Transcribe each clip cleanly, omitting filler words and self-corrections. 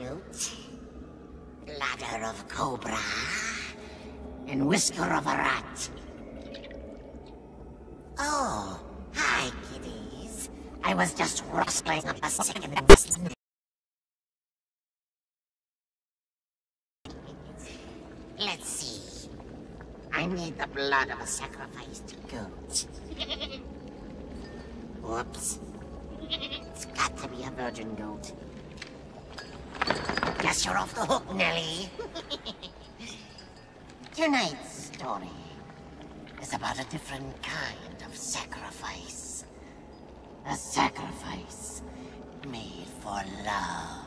goat, ladder of cobra, and whisker of a rat. Oh, hi, kiddies. I was just rustling up a second. Let's see. I need the blood of a sacrificed goat. Whoops. It's got to be a virgin goat. Guess you're off the hook, Nellie. Tonight's story is about a different kind of sacrifice. A sacrifice made for love.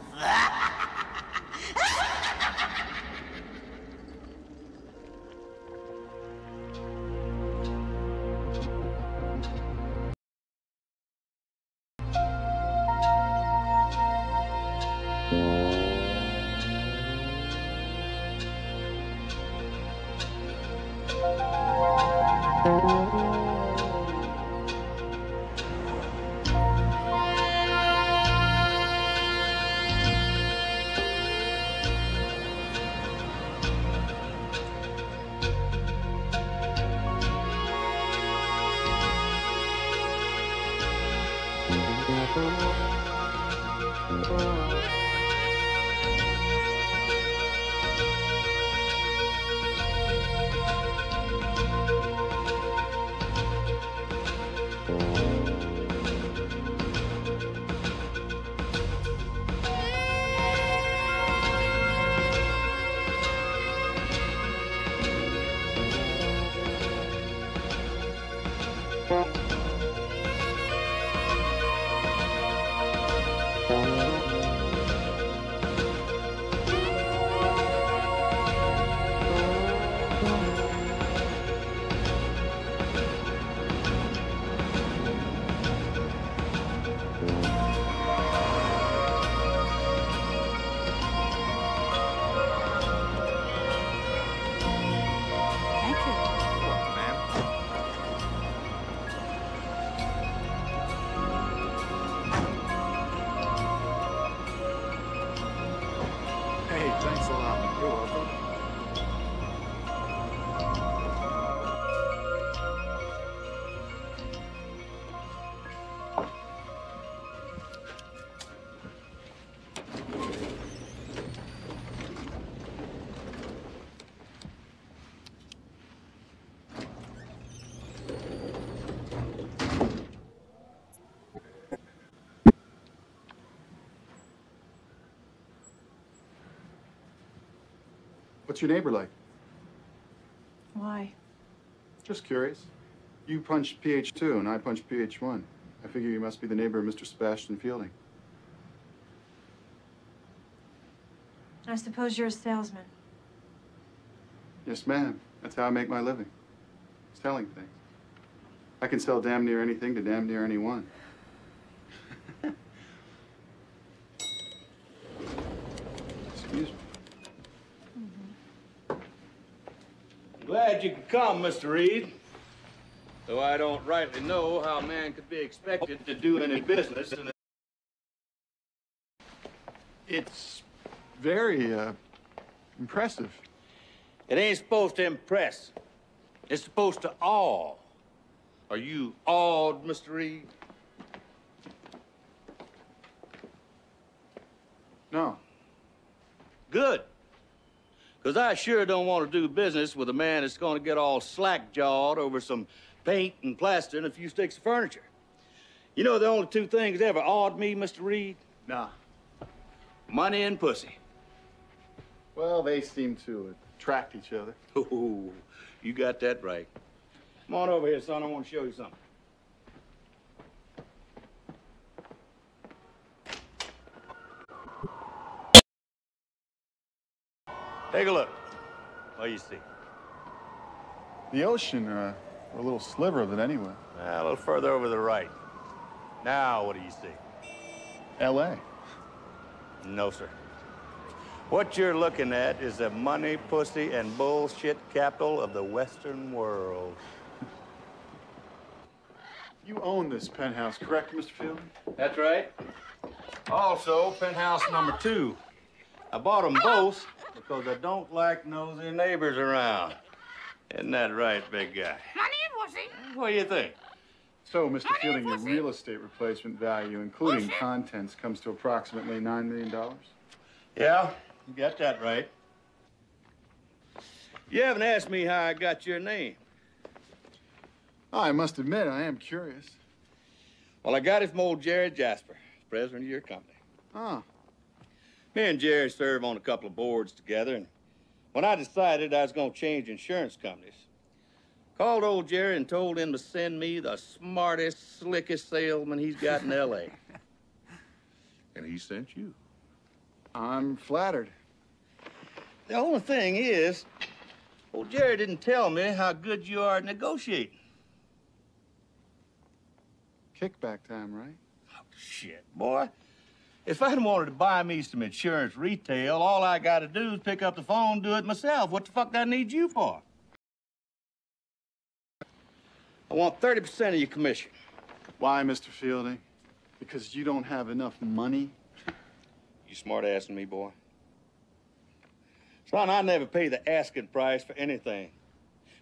What's your neighbor like? Why? Just curious. You punched PH2 and I punched PH1. I figure you must be the neighbor of Mr. Sebastian Fielding. I suppose you're a salesman. Yes, ma'am. That's how I make my living. Selling things. I can sell damn near anything to damn near anyone. Excuse me. Glad you could come, Mr. Reed. Though I don't rightly know how a man could be expected to do any business in a... It's very, impressive. It ain't supposed to impress. It's supposed to awe. Are you awed, Mr. Reed? No. Good. Because I sure don't want to do business with a man that's going to get all slack-jawed over some paint and plaster and a few sticks of furniture. You know the only two things that ever awed me, Mr. Reed? Nah. Money and pussy. Well, they seem to attract each other. Oh, you got that right. Come on over here, son. I want to show you something. Take a look. What do you see? The ocean, or a little sliver of it anyway. A little further over the right. Now, what do you see? L.A. No, sir. What you're looking at is the money, pussy, and bullshit capital of the Western world. You own this penthouse, correct, Mr. Fielding? That's right. Also, penthouse number 2. I bought them both because I don't like nosy neighbors around. Isn't that right, big guy? What do you think? So, Mr. Fielding, your real estate replacement value, including contents, comes to approximately $9 million? Yeah, you got that right. You haven't asked me how I got your name. I must admit, I am curious. Well, I got it from old Jerry Jasper, president of your company. Oh. Me and Jerry serve on a couple of boards together, and when I decided I was going to change insurance companies, called old Jerry and told him to send me the smartest, slickest salesman he's got in L.A. And he sent you. I'm flattered. The only thing is, old Jerry didn't tell me how good you are at negotiating. Kickback time, right? Oh, shit, boy. If I'd wanted to buy me some insurance retail, all I got to do is pick up the phone and do it myself. What the fuck do I need you for? I want 30% of your commission. Why, Mr. Fielding? Because you don't have enough money? You smart-assing me, boy. Son, I never pay the asking price for anything,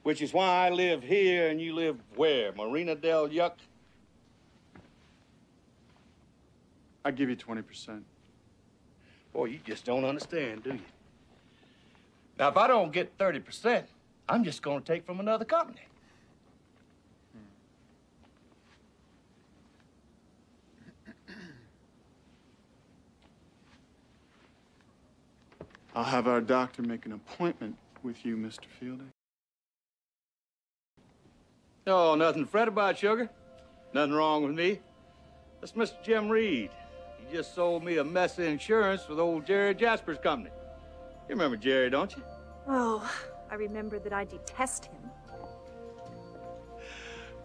which is why I live here and you live where? Marina del Yuck? I'd give you 20%. Boy, you just don't understand, do you? Now, if I don't get 30%, I'm just going to take from another company. I'll have our doctor make an appointment with you, Mr. Fielding. Oh, nothing to fret about, sugar. Nothing wrong with me. That's Mr. Jim Reed. He just sold me a mess of insurance with old Jerry Jasper's company. You remember Jerry, don't you? Oh, I remember that I detest him.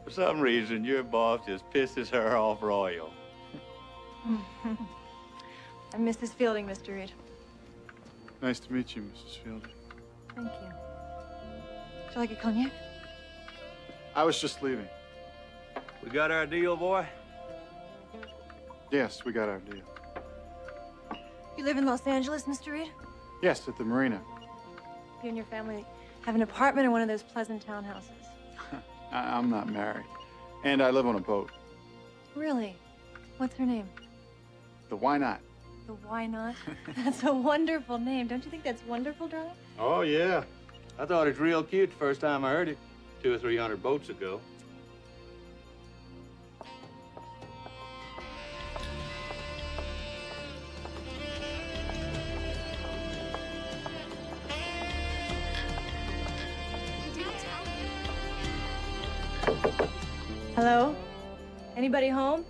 For some reason, your boss just pisses her off royal. I'm Mrs. Fielding, Mr. Reed. Nice to meet you, Mrs. Fielding. Thank you. Would you like a cognac? I was just leaving. We got our deal, boy? Yes, we got our deal. You live in Los Angeles, Mr. Reed? Yes, at the marina. You and your family have an apartment in one of those pleasant townhouses. I'm not married. And I live on a boat. Really? What's her name? The Why Not? The Why Not? That's a wonderful name. Don't you think that's wonderful, darling? Oh, yeah. I thought it was real cute the first time I heard it, 200 or 300 boats ago. Hello? Anybody home?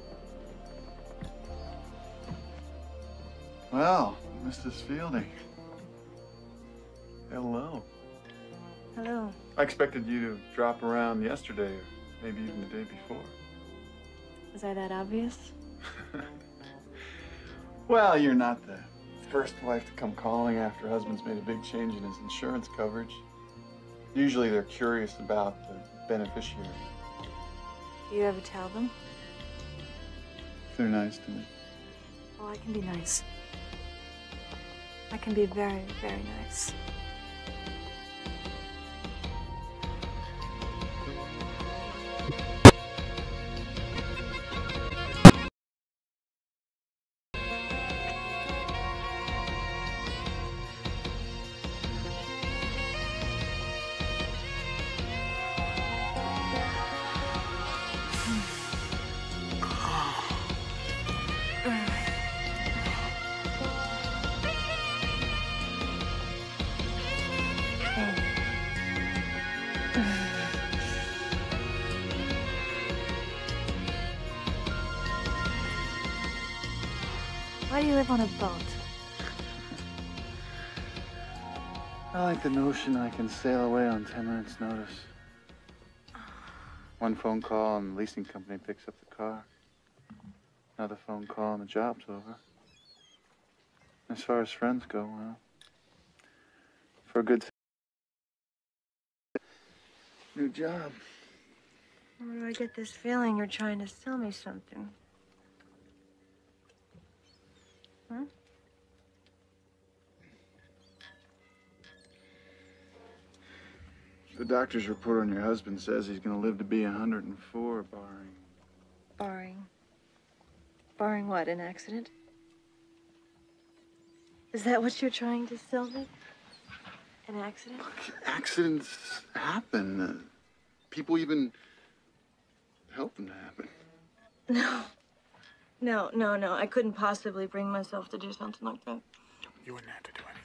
Well, Mrs. Fielding. Hello. Hello. I expected you to drop around yesterday, or maybe even the day before. Was I that obvious? Well, you're not the first wife to come calling after husband's made a big change in his insurance coverage. Usually they're curious about the beneficiary. Do you ever tell them? They're nice to me. Oh, I can be nice. I can be very, very nice. Why do you live on a boat? I like the notion I can sail away on 10 minutes' notice. One phone call and the leasing company picks up the car. Another phone call and the job's over. As far as friends go, well, for a good new job. Where do I get this feeling you're trying to sell me something? Huh? The doctor's report on your husband says he's gonna live to be 104, barring... Barring... Barring what, an accident? Is that what you're trying to sell me? An accident? Look, accidents happen. People even help them to happen. No. I couldn't possibly bring myself to do something like that. You wouldn't have to do anything.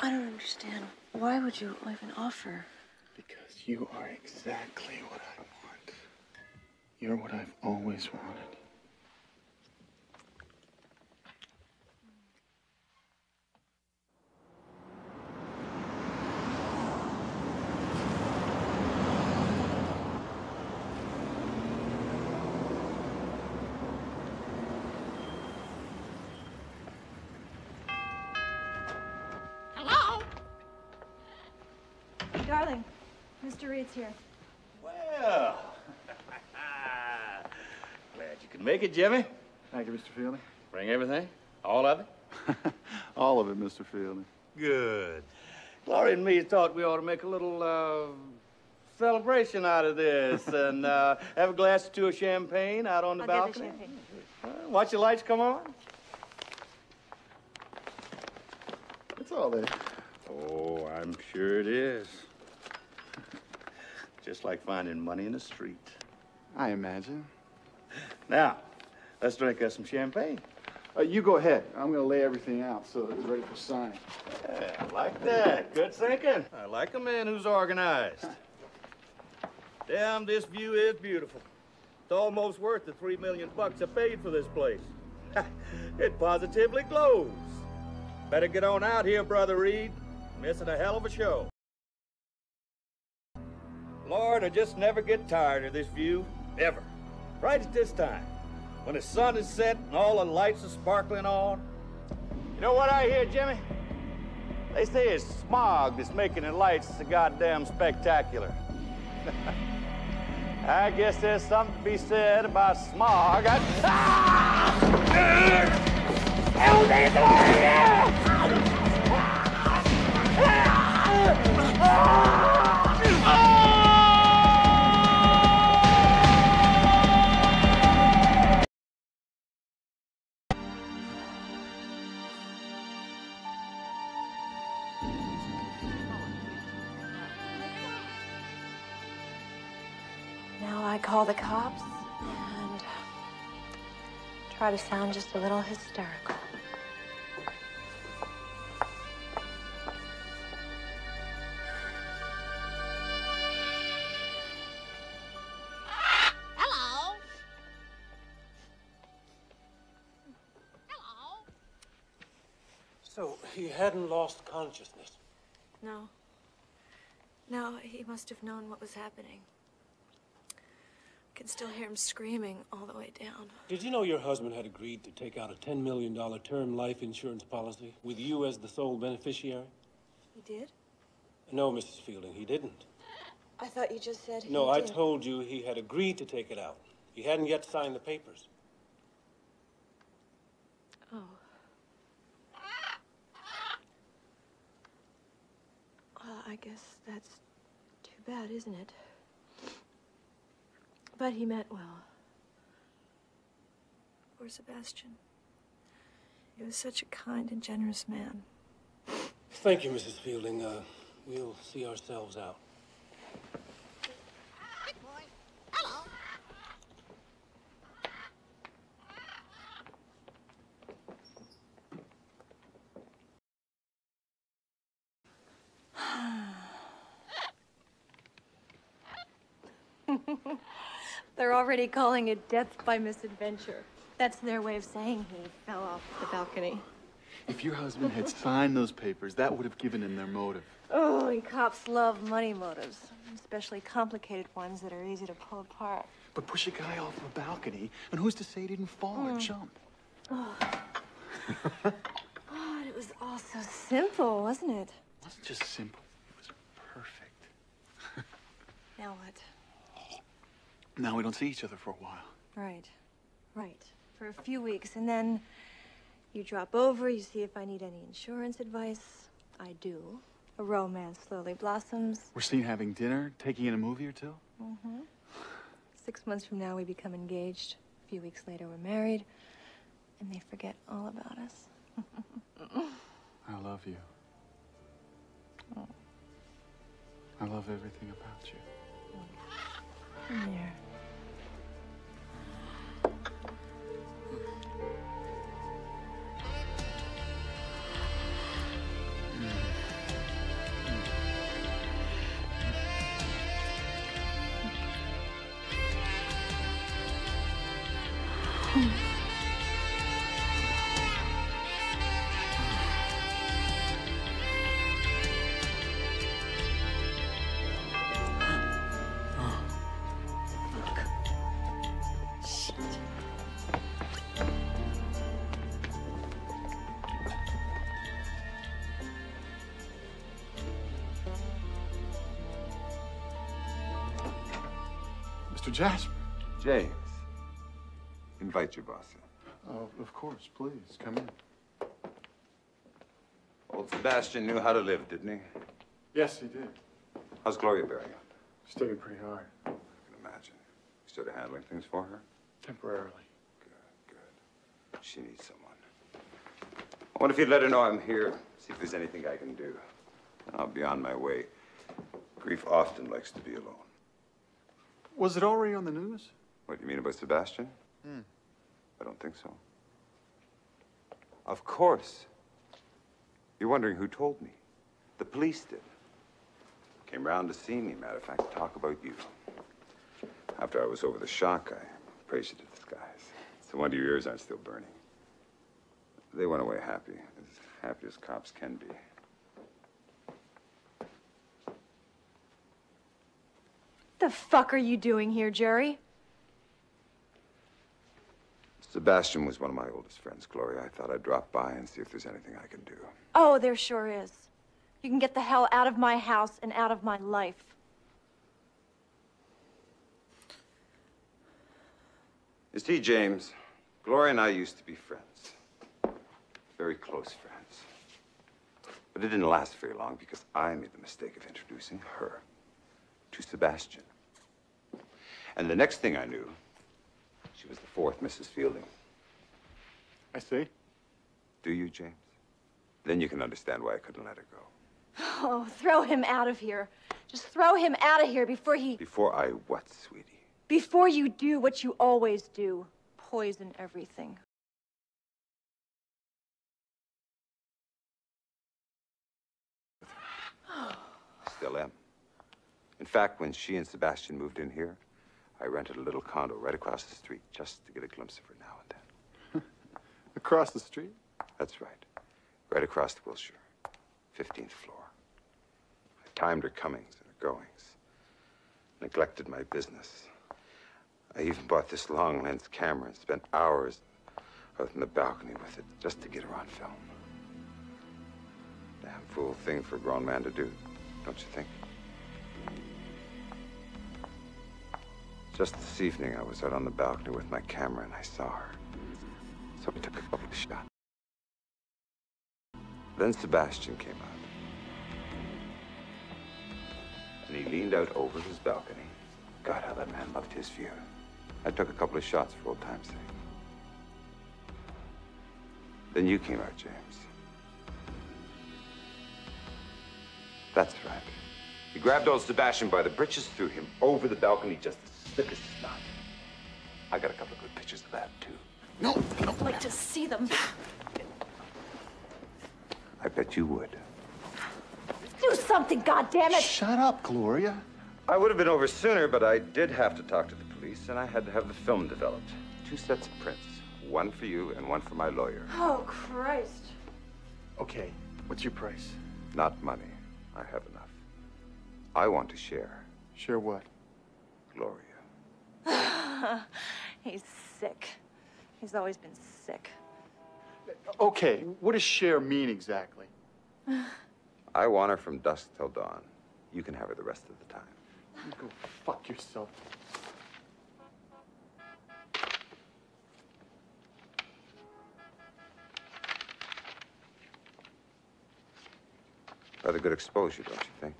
I don't understand. Why would you even offer? Because you are exactly what I want. You're what I've always wanted. Darling, Mr. Reed's here. Well, glad you could make it, Jimmy. Thank you, Mr. Fielding. Bring everything? All of it? All of it, Mr. Fielding. Good. Gloria and me thought we ought to make a little celebration out of this and have a glass or two of champagne out on the balcony. Get the champagne. Watch the lights come on. It's all there. Oh, I'm sure it is. Just like finding money in the street. I imagine. Now, let's drink us some champagne. You go ahead. I'm going to lay everything out so it's ready for signing. Yeah, I like that. Good thinking. I like a man who's organized. Damn, this view is beautiful. It's almost worth the $3 million I paid for this place. It positively glows. Better get on out here, Brother Reed. Missing a hell of a show. Lord, I just never get tired of this view, ever. Right at this time, when the sun is set and all the lights are sparkling on. You know what I hear, Jimmy? They say it's smog that's making the lights so goddamn spectacular. I guess there's something to be said about smog. Now I call the cops and try to sound just a little hysterical. Hello? Hello? So he hadn't lost consciousness. No. No, he must have known what was happening. I can still hear him screaming all the way down. Did you know your husband had agreed to take out a $10 million term life insurance policy with you as the sole beneficiary? He did? No, Mrs. Fielding, he didn't. I thought you just said he No, I did. told you he had agreed to take it out. He hadn't yet signed the papers. Oh. Well, I guess that's too bad, isn't it? But he meant well. Poor Sebastian. He was such a kind and generous man. Thank you, Mrs. Fielding. We'll see ourselves out. Big boy. Hello? They're already calling it death by misadventure. That's their way of saying he fell off the balcony. If your husband had signed those papers, that would have given him their motive. Oh, and cops love money motives, especially complicated ones that are easy to pull apart. But push a guy off a balcony, and who's to say he didn't fall or jump? Oh. God, it was all so simple, wasn't it? It wasn't just simple. It was perfect. Now what? Now we don't see each other for a while. Right. For a few weeks, and then you drop over, you see if I need any insurance advice. I do. A romance slowly blossoms. We're seen having dinner, taking in a movie or two? Mm-hmm. 6 months from now, we become engaged. A few weeks later, we're married. And they forget all about us. I love you. Oh. I love everything about you. Come here. Mr. Jasper. James, invite your boss in. Oh, of course, please, come in. Old Sebastian knew how to live, didn't he? Yes, he did. How's Gloria bearing up? Studying pretty hard. I can imagine. You started handling things for her? Temporarily. Good, good. She needs someone. I wonder if you'd let her know I'm here, see if there's anything I can do. I'll be on my way. Grief often likes to be alone. Was it already on the news? What do you mean about Sebastian? I don't think so. Of course. You're wondering who told me. The police did. Came round to see me, matter of fact, to talk about you. After I was over the shock, I praised you to the skies. So wonder your ears aren't still burning. They went away happy as cops can be. The fuck are you doing here, Jerry? Sebastian was one of my oldest friends, Gloria. I thought I'd drop by and see if there's anything I can do. Oh, there sure is. You can get the hell out of my house and out of my life. You see, James, Gloria and I used to be friends. Very close friends. But it didn't last very long because I made the mistake of introducing her to Sebastian. And the next thing I knew, she was the fourth Mrs. Fielding. I see. Do you, James? Then you can understand why I couldn't let her go. Oh, throw him out of here. Just throw him out of here before he... Before I what, sweetie? Before you do what you always do. Poison everything. Still am. In fact, when she and Sebastian moved in here, I rented a little condo right across the street just to get a glimpse of her now and then. Across the street? That's right. Right across the Wilshire. 15th floor. I timed her comings and her goings. Neglected my business. I even bought this long lens camera and spent hours out in the balcony with it just to get her on film. Damn fool thing for a grown man to do, don't you think? Just this evening, I was out on the balcony with my camera and I saw her. So I took a couple of shots. Then Sebastian came out. And he leaned out over his balcony. God, how that man loved his view. I took a couple of shots for old time's sake. Then you came out, James. That's right. You grabbed old Sebastian by the britches, threw him over the balcony just as slick as snot. I got a couple of good pictures of that, too. No, I'd like to see them. I bet you would. Do something, goddammit! Shut up, Gloria. I would have been over sooner, but I did have to talk to the police, and I had to have the film developed. 2 sets of prints. One for you and one for my lawyer. Oh, Christ. Okay, what's your price? Not money. I have enough. I want to share. Share what? Gloria. He's sick. He's always been sick. Okay, what does share mean exactly? I want her from dusk till dawn. You can have her the rest of the time. You go fuck yourself. Rather good exposure, don't you think?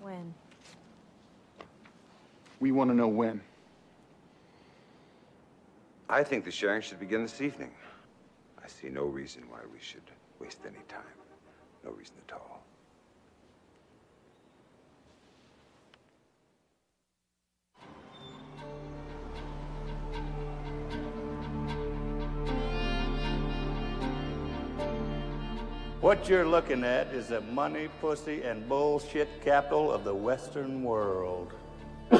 When? We want to know when. I think the sharing should begin this evening. I see no reason why we should waste any time. No reason at all. What you're looking at is the money, pussy, and bullshit capital of the Western world. You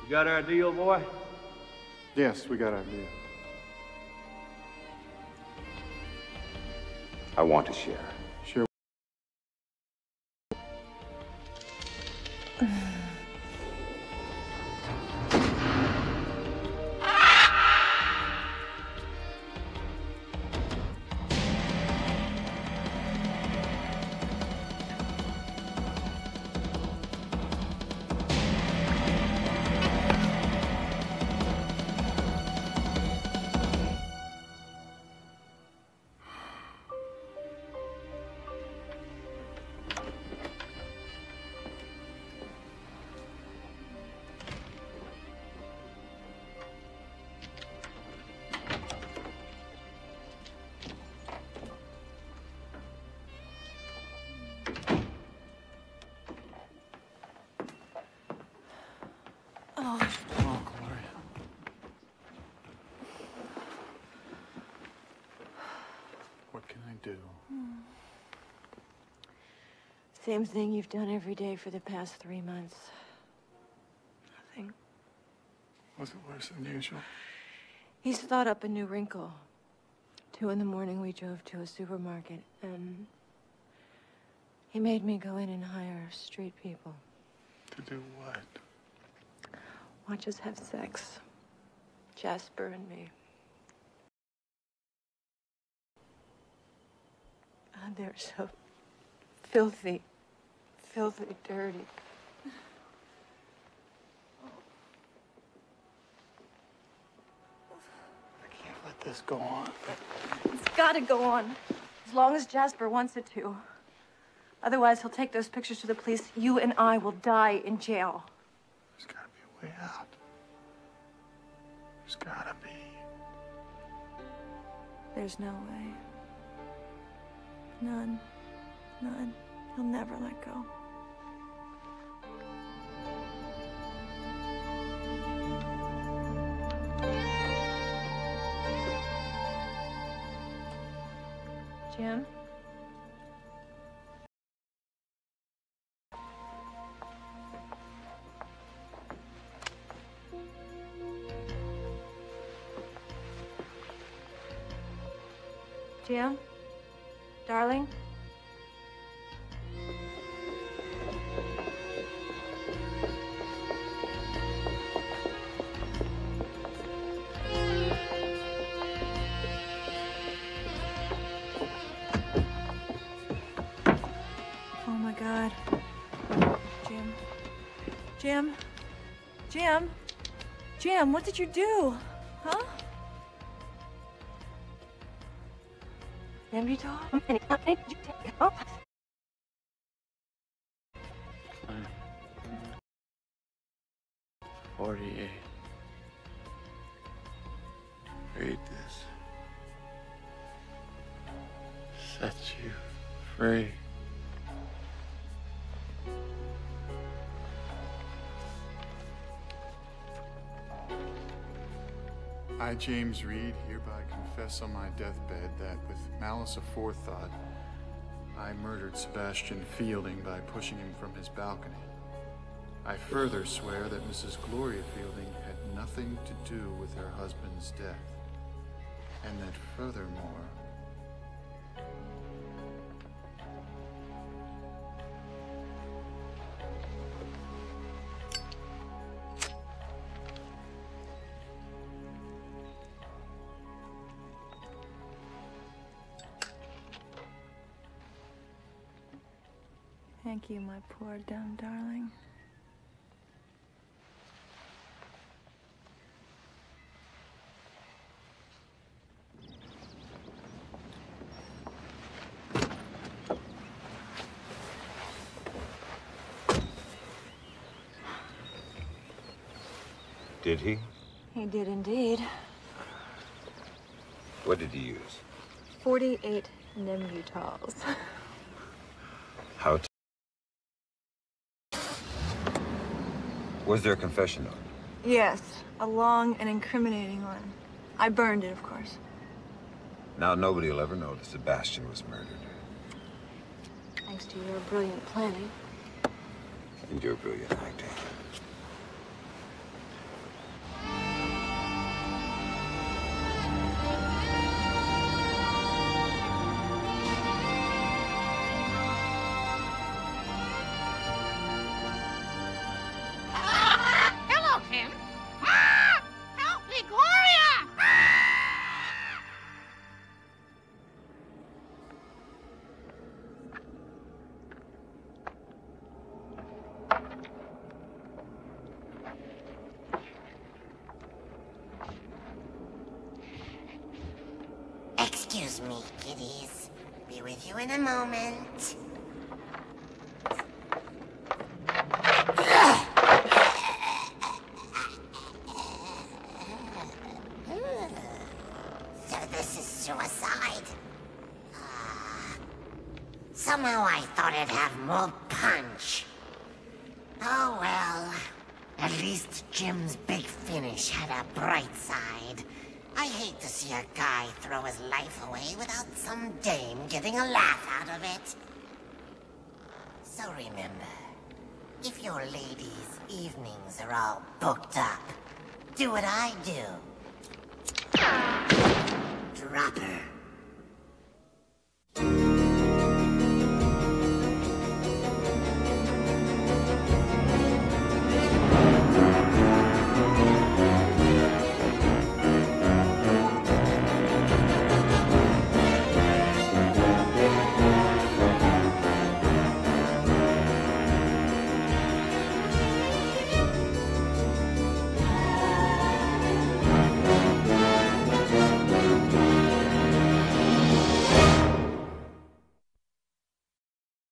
got our deal, boy? Yes, we got our deal. I want to share. Sure. What can I do? Same thing you've done every day for the past 3 months. Nothing. Was it worse than usual? He's thought up a new wrinkle. 2 in the morning, we drove to a supermarket, and he made me go in and hire street people. To do what? Watch us have sex. Jasper and me. And they're so filthy, dirty. I can't let this go on. It's gotta go on. As long as Jasper wants it to. Otherwise, he'll take those pictures to the police. You and I will die in jail. There's gotta be a way out. There's gotta be. There's no way. None. None. He'll never let go. Jim? Jim? Darling? Oh my God. Jim. Jim? Jim? Jim, what did you do? Huh? Have you told me? 48. Read this. Set you free. I, James Reed, hereby confess on my deathbed that with malice aforethought, I murdered Sebastian Fielding by pushing him from his balcony. I further swear that Mrs. Gloria Fielding had nothing to do with her husband's death, and that furthermore, Thank you, my poor dumb darling. Did he? He did indeed. What did he use? 48 Nembutols. How? Was there a confession note? Yes, a long and incriminating one. I burned it, of course. Now nobody will ever know that Sebastian was murdered. Thanks to your brilliant planning. And your brilliant acting. Hello, Tim. Ah! Help me, Gloria! Excuse me, kiddies. Be with you in a moment. So this is suicide? Somehow I thought it'd have more punch. Oh well. At least Jim's big finish had a bright side. I hate to see a guy throw his life away without some dame getting a laugh out of it. So remember, if your ladies' evenings are all booked up, do what I do.